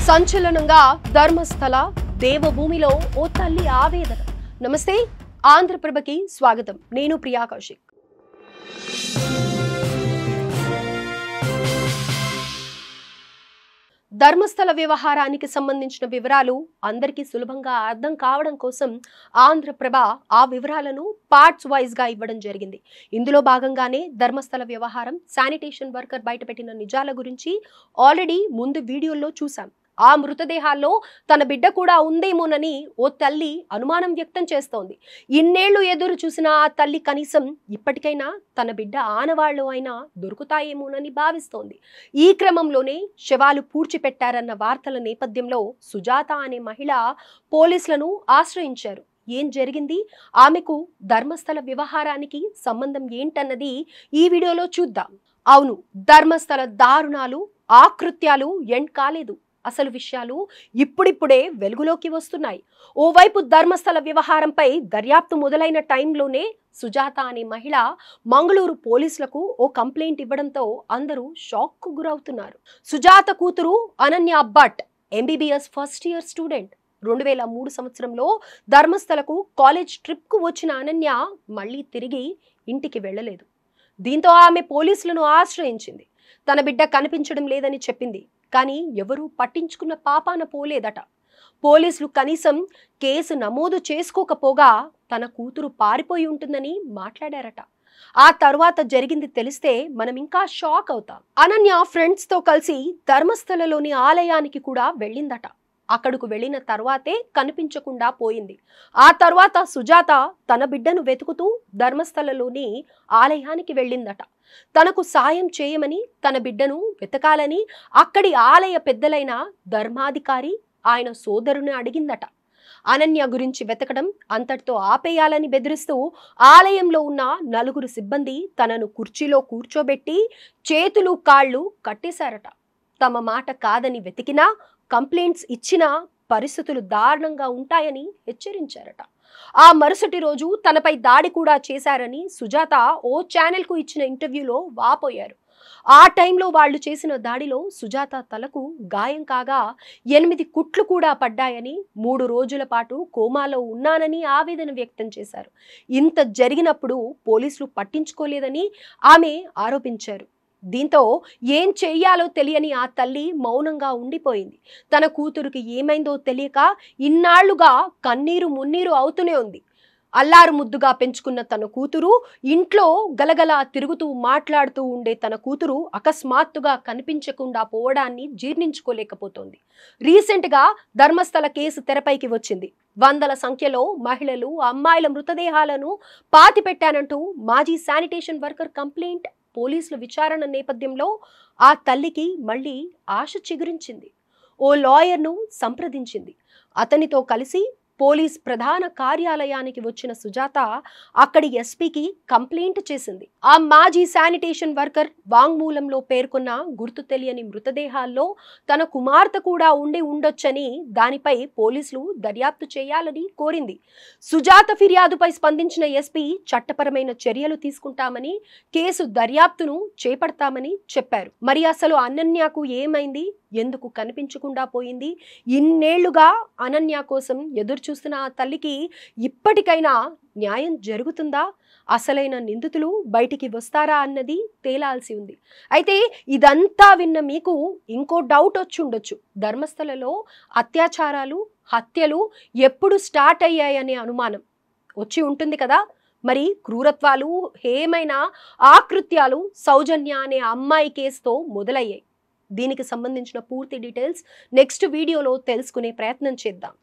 సంచలనంగా ధర్మస్థల దేవభూమిలో ఓ తల్లి ఆవేదన. నమస్తే, ఆంధ్రప్రభకి స్వాగతం. నేను ప్రియా కౌశిక్. ధర్మస్థల వ్యవహారానికి సంబంధించిన వివరాలు అందరికీ సులభంగా అర్థం కావడం కోసం ఆంధ్రప్రభ ఆ వివరాలను పార్ట్స్ వైజ్ గా ఇవ్వడం జరిగింది. ఇందులో భాగంగానే ధర్మస్థల వ్యవహారం, శానిటేషన్ వర్కర్ బయటపెట్టిన నిజాల గురించి ఆల్రెడీ ముందు వీడియోల్లో చూసాం. ఆ మృతదేహాల్లో తన బిడ్డ కూడా ఉందేమోనని ఓ తల్లి అనుమానం వ్యక్తం చేస్తోంది. ఇన్నేళ్లు ఎదురు చూసిన ఆ తల్లి కనీసం ఇప్పటికైనా తన బిడ్డ ఆనవాళ్లు అయినా దొరుకుతాయేమోనని భావిస్తోంది. ఈ క్రమంలోనే శవాలు పూడ్చిపెట్టారన్న వార్తల నేపథ్యంలో సుజాత అనే మహిళ పోలీసులను ఆశ్రయించారు. ఏం జరిగింది, ఆమెకు ధర్మస్థల వ్యవహారానికి సంబంధం ఏంటన్నది ఈ వీడియోలో చూద్దాం. అవును, ధర్మస్థల దారుణాలు, ఆకృత్యాలు ఎండ్ కాలేదు. అసలు విషయాలు ఇప్పుడిప్పుడే వెలుగులోకి వస్తున్నాయి. ఓవైపు ధర్మస్థల వ్యవహారంపై దర్యాప్తు మొదలైన టైంలోనే సుజాత అనే మహిళ మంగళూరు పోలీసులకు ఓ కంప్లైంట్ ఇవ్వడంతో అందరూ షాక్కు గురవుతున్నారు. సుజాత కూతురు Ananya Bhat MBBS first year student. 2003 సంవత్సరంలో ధర్మస్థలకు కాలేజ్ ట్రిప్కు వచ్చిన అనన్య మళ్ళీ తిరిగి ఇంటికి వెళ్ళలేదు. దీంతో ఆమె పోలీసులను ఆశ్రయించింది. తన బిడ్డ కనిపించడం లేదని చెప్పింది. కానీ ఎవరూ పట్టించుకున్న పాపాన పోలేదట. పోలీసులు కనీసం కేసు నమోదు చేసుకోకపోగా తన కూతురు పారిపోయి ఉంటుందని మాట్లాడారట. ఆ తర్వాత జరిగింది తెలిస్తే మనం ఇంకా షాక్ అవుతాం. అనన్య ఫ్రెండ్స్ తో కలిసి ధర్మస్థలలోని ఆలయానికి కూడా వెళ్ళిందట. అక్కడకు వెళ్ళిన తర్వాతే కనిపించకుండా పోయింది. ఆ తర్వాత సుజాత తన బిడ్డను వెతుకుతూ ధర్మస్థలలోని ఆలయానికి వెళ్ళిందట. తనకు సాయం చేయమని, తన బిడ్డను వెతకాలని అక్కడి ఆలయ పెద్దలైన ధర్మాధికారి ఆయన సోదరుని అడిగిందట. అనన్య గురించి వెతకడం అంతటితో ఆపేయాలని బెదిరిస్తూ ఆలయంలో ఉన్న 4 సిబ్బంది తనను కుర్చీలో కూర్చోబెట్టి చేతులు కాళ్ళు కట్టేశారట. తమ మాట కాదని వెతికినా, కంప్లైంట్స్ ఇచ్చినా పరిస్థితులు దారుణంగా ఉంటాయని హెచ్చరించారట. ఆ మరుసటి రోజు తనపై దాడి కూడా చేశారని సుజాత ఓ ఛానల్కు ఇచ్చిన ఇంటర్వ్యూలో వాపోయారు. ఆ టైంలో వాళ్ళు చేసిన దాడిలో సుజాత తలకు గాయం కాగా 8 కుట్లు కూడా పడ్డాయని, 3 రోజుల పాటు కోమాలో ఉన్నానని ఆవేదన వ్యక్తం చేశారు. ఇంత జరిగినప్పుడు పోలీసులు పట్టించుకోలేదని ఆమె ఆరోపించారు. దీంతో ఏం చెయ్యాలో తెలియని ఆ తల్లి మౌనంగా ఉండిపోయింది. తన కూతురికి ఏమైందో తెలియక ఇన్నాళ్లుగా కన్నీరు మున్నీరు అవుతూనే ఉంది. అల్లారు ముద్దుగా పెంచుకున్న తన కూతురు, ఇంట్లో గలగలా తిరుగుతూ మాట్లాడుతూ ఉండే తన కూతురు అకస్మాత్తుగా కనిపించకుండా పోవడాన్ని జీర్ణించుకోలేకపోతోంది. రీసెంట్గా ధర్మస్థల కేసు తెరపైకి వచ్చింది. వందల సంఖ్యలో మహిళలు, అమ్మాయిల మృతదేహాలను పాతిపెట్టానంటూ మాజీ శానిటేషన్ వర్కర్ కంప్లైంట్, పోలీసుల విచారణ నేపథ్యంలో ఆ తల్లికి మళ్ళీ ఆశ చిగురించింది. ఓ లాయర్ను సంప్రదించింది. అతనితో కలిసి పోలీస్ ప్రధాన కార్యాలయానికి వచ్చిన సుజాత అక్కడి ఎస్పీకి కంప్లైంట్ చేసింది. ఆ మాజీ శానిటేషన్ వర్కర్ వాంగ్మూలంలో పేర్కొన్న గుర్తు తెలియని మృతదేహాల్లో తన కుమార్తె కూడా ఉండి ఉండొచ్చని, దానిపై పోలీసులు దర్యాప్తు చేయాలని కోరింది. సుజాత ఫిర్యాదుపై స్పందించిన ఎస్పీ చట్టపరమైన చర్యలు తీసుకుంటామని, కేసు దర్యాప్తును చేపడతామని చెప్పారు. మరి అసలు అనన్యకు ఏమైంది, ఎందుకు కనిపించకుండా పోయింది? ఇన్నేళ్లుగా అనన్య కోసం ఎదురు చూస్తున్న ఆ తల్లికి ఇప్పటికైనా న్యాయం జరుగుతుందా? అసలైన నిందితులు బయటికి వస్తారా అన్నది తేలాల్సి ఉంది. అయితే ఇదంతా విన్న మీకు ఇంకో డౌట్ వచ్చి ఉండొచ్చు. ధర్మస్థలలో అత్యాచారాలు, హత్యలు ఎప్పుడు స్టార్ట్ అయ్యాయనే అనుమానం వచ్చి ఉంటుంది కదా. మరి క్రూరత్వాలు, హేమైన ఆకృత్యాలు సౌజన్య అనే అమ్మాయి కేసుతో మొదలయ్యాయి. దీనికి సంబంధించిన పూర్తి డీటెయిల్స్ నెక్స్ట్ వీడియోలో తెలుసుకునే ప్రయత్నం చేద్దాం.